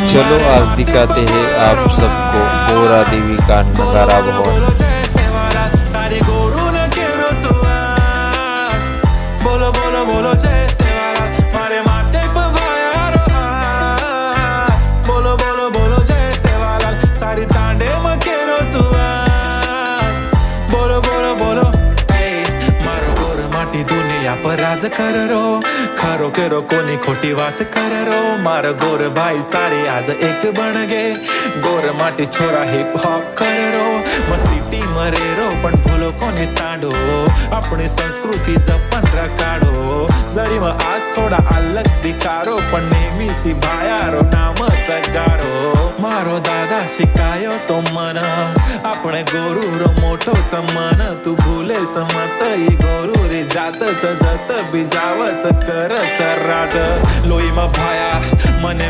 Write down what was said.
चलो आज दिखाते हैं आप सबको गोरा देवी का नगारा भवन। सारे गोरू ने केरो चुआ बोलो बोलो बोलो जय सेवालाल मारे माथे पे भायारो बोलो बोलो बोलो जय सेवालाल सारी तांडे में केरो चुआ बोलो बोलो बोलो मारो गोर माटी दुनिया पर राज करो खरो केरो कोनी खोटी बात करो मारो गोर भाई सारे आज एक बन गए गोर माटी छोरा हिप हॉप करो मस्ती मरेरो पण भूलो कोने तांडो अपनी संस्कृती जपन रकाडो जरी मग आज थोडा अलग दिकारो पण नेहमी सी भायारो नाम सगारो मारो दादा शिकायो तो मन अपने गोरू रो मोठो मन तू भूले समत ही गोरू रे जातच जत बिजावच करच राज लोई म भाया मने